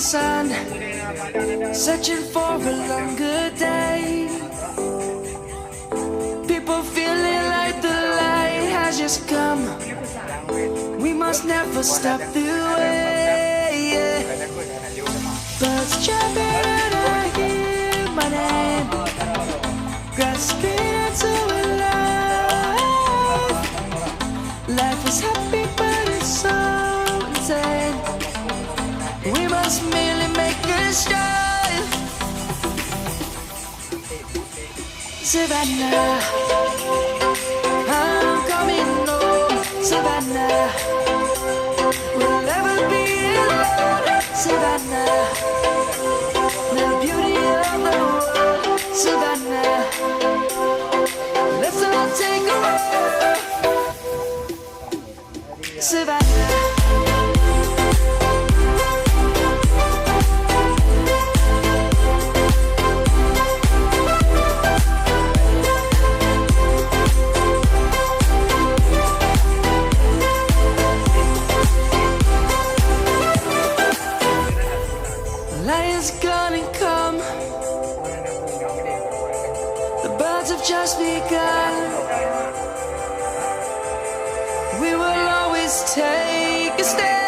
sun, searching for a longer day. People feeling like the light has just come. We must never stop the way. Birds chirping and I hear my name, grasping into a life. Life is happy but it's so insane. We must merely make a start. Savannah, I'm coming home. Savannah, we'll never be alone. Savannah, the beauty of the world. Savannah, let's all take a walk. Savannah. Lion's gonna come. The birds have just begun. We will always take a stand.